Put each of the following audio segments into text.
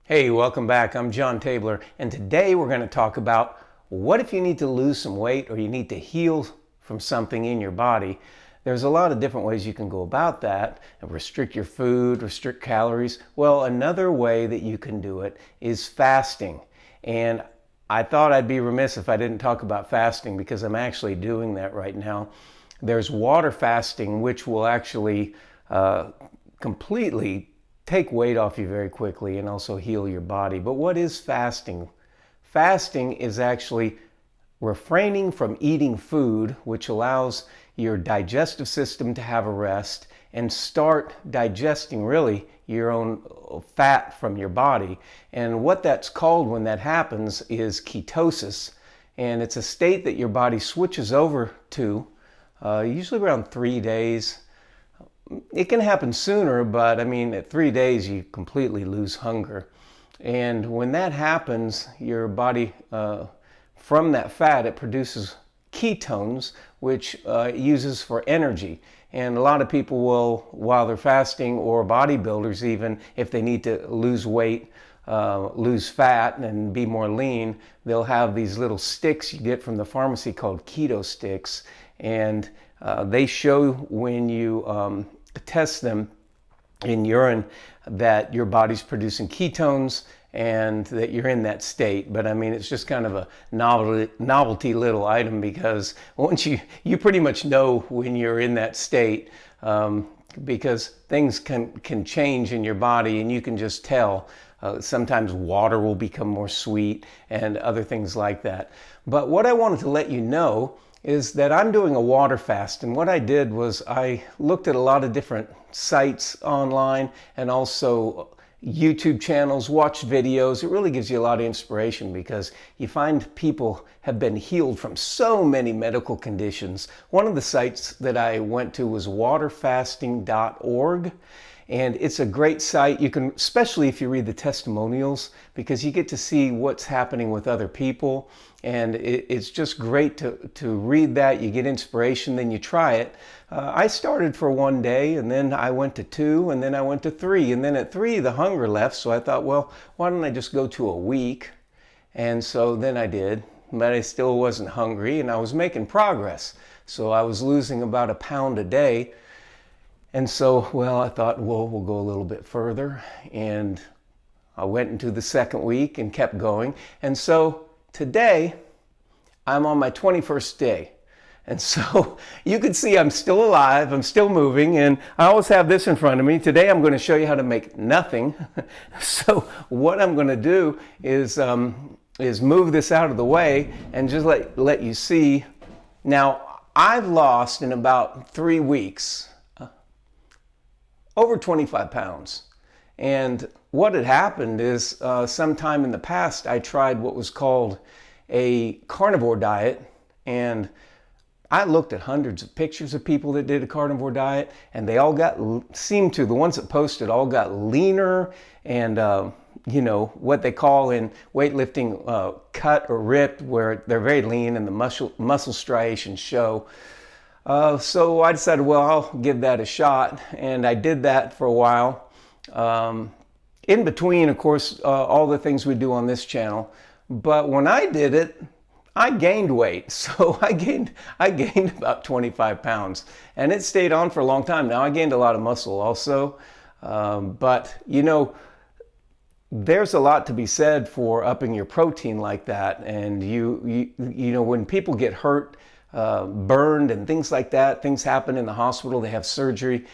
Hey, welcome back. I'm John Tabler, and today we're going to talk about what if you need to lose some weight or you need to heal from something in your body. There's a lot of different ways you can go about that and restrict your food, restrict calories. Well, another way that you can do it is fasting. And I thought I'd be remiss if I didn't talk about fasting because I'm actually doing that right now. There's water fasting, which will actually completely take weight off you very quickly and also heal your body. But what is fasting? Fasting is actually refraining from eating food, which allows your digestive system to have a rest and start digesting really your own fat from your body. And what that's called when that happens is ketosis. And it's a state that your body switches over to usually around 3 days. It can happen sooner, but I mean, at 3 days, you completely lose hunger. And when that happens, your body, from that fat, it produces ketones, which it uses for energy. And a lot of people will, while they're fasting, or bodybuilders even, if they need to lose weight, lose fat and be more lean, they'll have these little sticks you get from the pharmacy called keto sticks. And they show when you test them in urine that your body's producing ketones and that you're in that state. But I mean, it's just kind of a novelty little item, because once you pretty much know when you're in that state, because things can change in your body and you can just tell. Sometimes water will become more sweet and other things like that. But what I wanted to let you know is that I'm doing a water fast. And what I did was I looked at a lot of different sites online and also YouTube channels, watched videos. It really gives you a lot of inspiration because you find people have been healed from so many medical conditions. One of the sites that I went to was waterfasting.org. And it's a great site. You can, especially if you read the testimonials, because you get to see what's happening with other people. And it's just great to read that. You get inspiration, then you try it. I started for 1 day, and then I went to 2, and then I went to 3. And then at 3, the hunger left. So I thought, well, why don't I just go to a week? And so then I did, but I still wasn't hungry, and I was making progress. So I was losing about 1 pound a day. And so, well, I thought, well, we'll go a little bit further. And I went into the 2nd week and kept going. And so today, I'm on my 21st day. And so you can see I'm still alive, I'm still moving, and I always have this in front of me. Today I'm going to show you how to make nothing. So what I'm going to do is move this out of the way and just let you see. Now, I've lost in about 3 weeks over 25 pounds. And what had happened is sometime in the past, I tried what was called a carnivore diet. And I looked at hundreds of pictures of people that did a carnivore diet, and they all the ones that posted all got leaner and, what they call in weightlifting cut or ripped, where they're very lean and the muscle striations show. So I decided, well, I'll give that a shot, and I did that for a while. In between, of course, all the things we do on this channel. But when I did it, I gained weight. So I gained about 25 pounds, and it stayed on for a long time. Now I gained a lot of muscle also, but there's a lot to be said for upping your protein like that. And when people get hurt, burned and things like that, things happen in the hospital, they have surgery.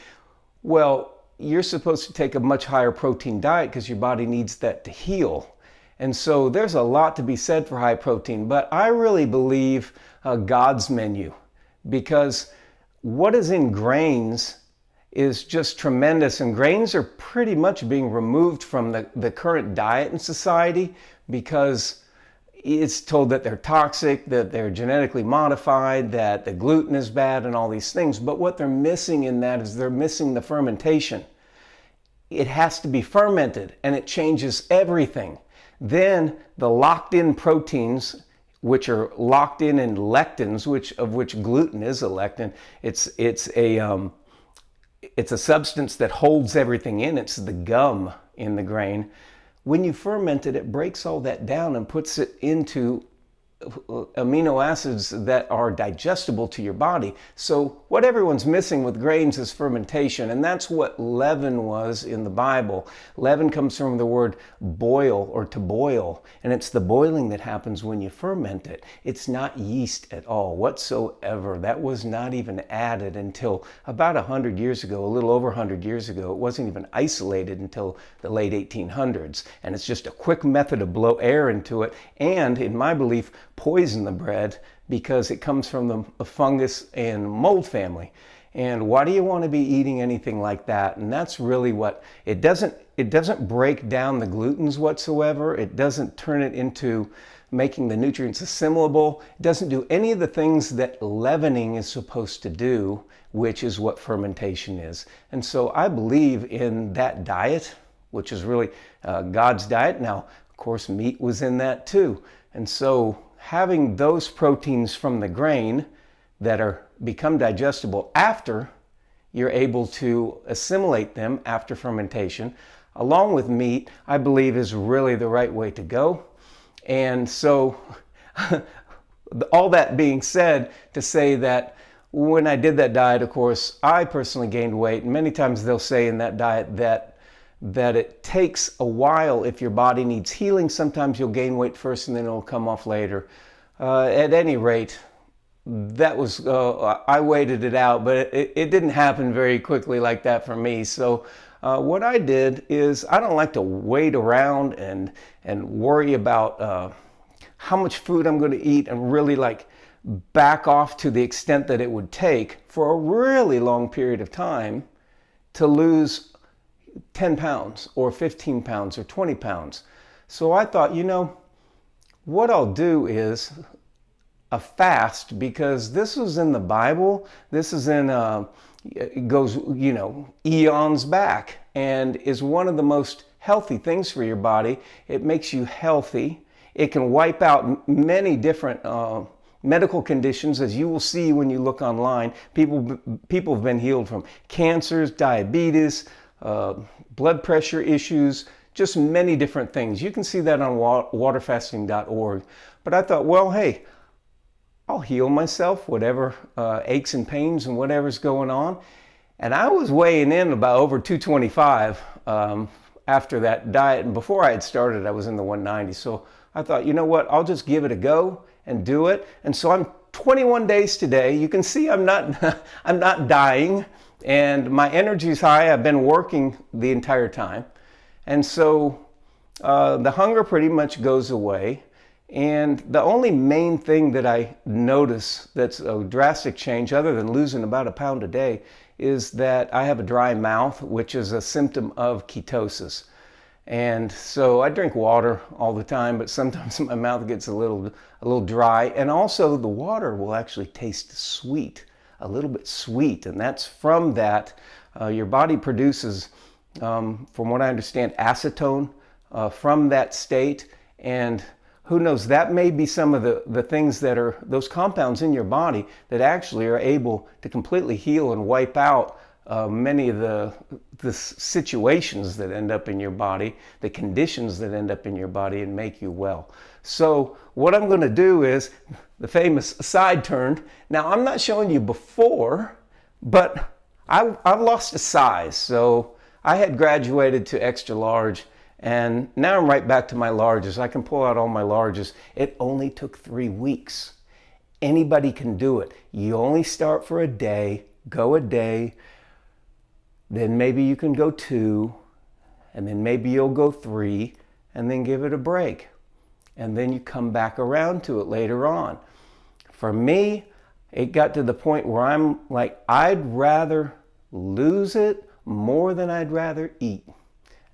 Well, you're supposed to take a much higher protein diet because your body needs that to heal. And so there's a lot to be said for high protein, but I really believe God's menu, because what is in grains is just tremendous. And grains are pretty much being removed from the current diet in society because it's told that they're toxic, that they're genetically modified, that the gluten is bad and all these things. But what they're missing in that is they're missing the fermentation. It has to be fermented, and it changes everything. Then the locked-in proteins, which are locked in lectins, of which gluten is a lectin. It's a substance that holds everything in. It's the gum in the grain. When you ferment it, it breaks all that down and puts it into amino acids that are digestible to your body. So what everyone's missing with grains is fermentation, and that's what leaven was in the Bible. Leaven comes from the word boil or to boil, and it's the boiling that happens when you ferment it. It's not yeast at all whatsoever. That was not even added until about 100 years ago, a little over 100 years ago. It wasn't even isolated until the late 1800s, and it's just a quick method to blow air into it, and in my belief, poison the bread because it comes from the fungus and mold family. And why do you want to be eating anything like that? And that's really what it doesn't break down the glutens whatsoever. It doesn't turn it into making the nutrients assimilable. It doesn't do any of the things that leavening is supposed to do, which is what fermentation is. And so I believe in that diet, which is really God's diet. Now, of course, meat was in that too. And so having those proteins from the grain that become digestible after you're able to assimilate them after fermentation, along with meat, I believe is really the right way to go. And so all that being said, to say that when I did that diet, of course, I personally gained weight. And many times they'll say in that diet that it takes a while if your body needs healing. Sometimes you'll gain weight first and then it'll come off later. At any rate, that was, I waited it out, but it didn't happen very quickly like that for me. So what I did is, I don't like to wait around and worry about how much food I'm going to eat and really like back off to the extent that it would take for a really long period of time to lose 10 pounds or 15 pounds or 20 pounds. So I thought, what I'll do is a fast, because this was in the Bible. This is in, it goes, eons back, and is one of the most healthy things for your body. It makes you healthy. It can wipe out many different medical conditions, as you will see when you look online. People have been healed from cancers, diabetes, blood pressure issues, just many different things. You can see that on waterfasting.org. But I thought, well, hey, I'll heal myself, whatever aches and pains and whatever's going on. And I was weighing in about over 225 after that diet. And before I had started, I was in the 190s. So I thought, you know what, I'll just give it a go and do it. And so I'm 21 days today. You can see I'm not, I'm not dying. And my energy's high. I've been working the entire time. And so the hunger pretty much goes away. And the only main thing that I notice that's a drastic change, other than losing about 1 pound a day, is that I have a dry mouth, which is a symptom of ketosis. And so I drink water all the time, but sometimes my mouth gets a little dry. And also the water will actually taste sweet, a little bit sweet. And that's from that. Your body produces, from what I understand, acetone from that state. And who knows, that may be some of the things that are those compounds in your body that actually are able to completely heal and wipe out many of the situations that end up in your body, the conditions that end up in your body, and make you well. So what I'm going to do is the famous side turn. Now, I'm not showing you before, but I've lost a size. So I had graduated to extra large, and now I'm right back to my larges. I can pull out all my larges. It only took 3 weeks. Anybody can do it. You only start for a day, go a day, then maybe you can go 2, and then maybe you'll go 3, and then give it a break. And then you come back around to it later on. For me, it got to the point where I'm like, I'd rather lose it more than I'd rather eat.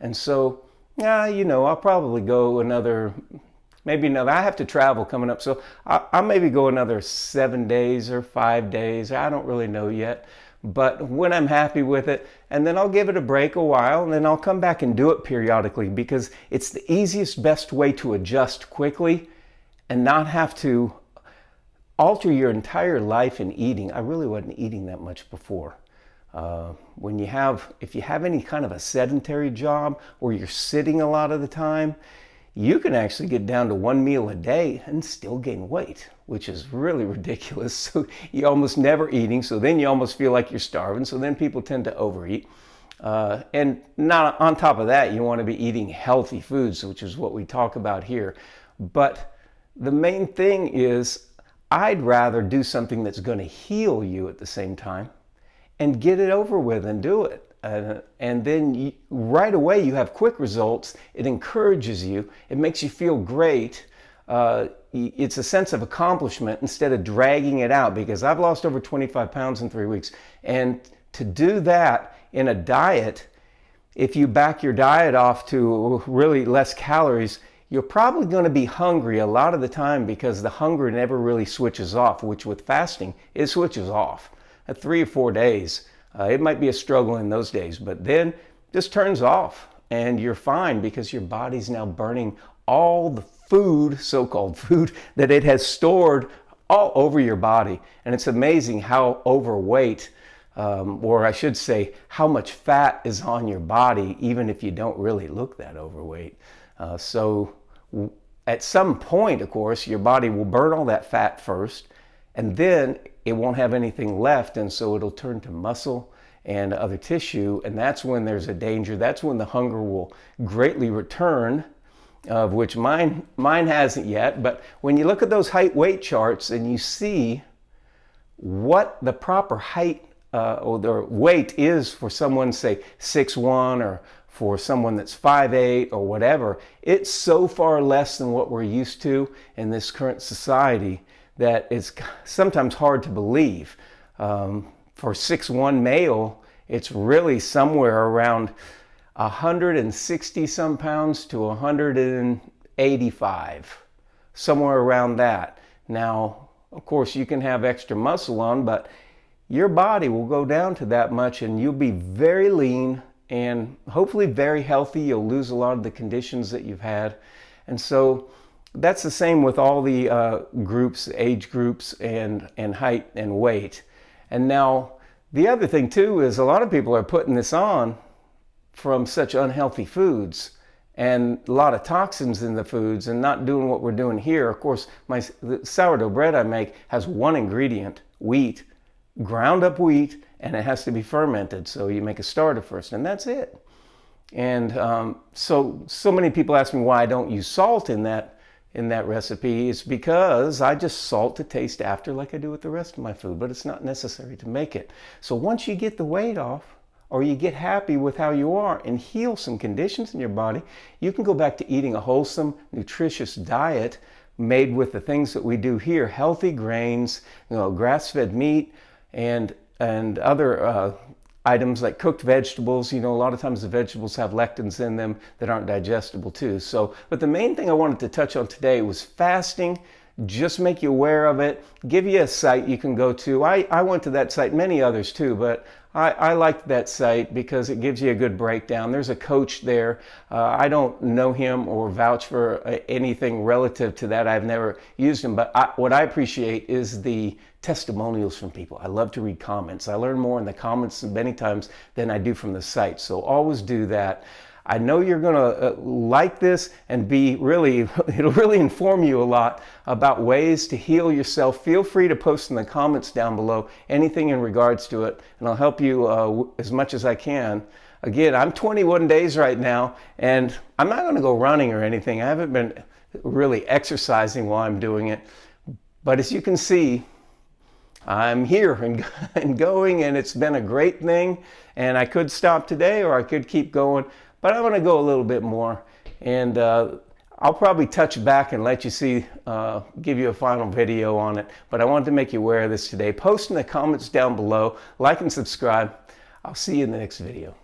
And so, I'll probably go maybe another, I have to travel coming up, so I'll maybe go another 7 days or 5 days. I don't really know yet. But when I'm happy with it, and then I'll give it a break a while, and then I'll come back and do it periodically, because it's the easiest, best way to adjust quickly and not have to alter your entire life in eating. I really wasn't eating that much before. If you have any kind of a sedentary job where you're sitting a lot of the time, you can actually get down to 1 meal a day and still gain weight, which is really ridiculous. So you're almost never eating, so then you almost feel like you're starving, so then people tend to overeat. And not on top of that, you want to be eating healthy foods, which is what we talk about here. But the main thing is, I'd rather do something that's going to heal you at the same time and get it over with and do it. And then right away you have quick results. It encourages you. It makes you feel great. It's a sense of accomplishment instead of dragging it out, because I've lost over 25 pounds in 3 weeks. And to do that in a diet, if you back your diet off to really less calories, you're probably going to be hungry a lot of the time, because the hunger never really switches off, which with fasting, it switches off. At 3 or 4 days, it might be a struggle in those days, but then just turns off and you're fine, because your body's now burning all the food, so-called food, that it has stored all over your body. And it's amazing how overweight, or I should say, how much fat is on your body, even if you don't really look that overweight. So at some point, of course, your body will burn all that fat first, and then it won't have anything left, and so it'll turn to muscle and other tissue, and that's when there's a danger. That's when the hunger will greatly return, of which mine hasn't yet. But when you look at those height weight charts and you see what the proper height or the weight is for someone, say 6'1", or for someone that's 5'8", or whatever, it's so far less than what we're used to in this current society that it's sometimes hard to believe. For 6'1" male, it's really somewhere around 160 some pounds to 185, somewhere around that. Now, of course, you can have extra muscle on, but your body will go down to that much, and you'll be very lean and hopefully very healthy. You'll lose a lot of the conditions that you've had. And so that's the same with all the groups, age groups, and height and weight. And now the other thing too is, a lot of people are putting this on from such unhealthy foods and a lot of toxins in the foods, and not doing what we're doing here. Of course, the sourdough bread I make has one ingredient, wheat, ground up wheat, and it has to be fermented. So you make a starter first, and that's it. And so many people ask me why I don't use salt in that recipe. It's because I just salt to taste after, like I do with the rest of my food, but it's not necessary to make it. So once you get the weight off, or you get happy with how you are and heal some conditions in your body, you can go back to eating a wholesome, nutritious diet made with the things that we do here: healthy grains, grass-fed meat, and other items like cooked vegetables. A lot of times the vegetables have lectins in them that aren't digestible too. But the main thing I wanted to touch on today was fasting. Just make you aware of it, give you a site you can go to. I went to that site, many others too, but I liked that site because it gives you a good breakdown. There's a coach there. I don't know him or vouch for anything relative to that. I've never used him, but what I appreciate is the testimonials from people. I love to read comments. I learn more in the comments many times than I do from the site, so always do that. I know you're going to like this and it'll really inform you a lot about ways to heal yourself. Feel free to post in the comments down below anything in regards to it, and I'll help you as much as I can. Again, I'm 21 days right now, and I'm not going to go running or anything. I haven't been really exercising while I'm doing it, but as you can see, I'm here and going, and it's been a great thing. And I could stop today, or I could keep going, but I'm going to go a little bit more, and I'll probably touch back and let you see, give you a final video on it. But I wanted to make you aware of this today. Post in the comments down below, like and subscribe. I'll see you in the next video.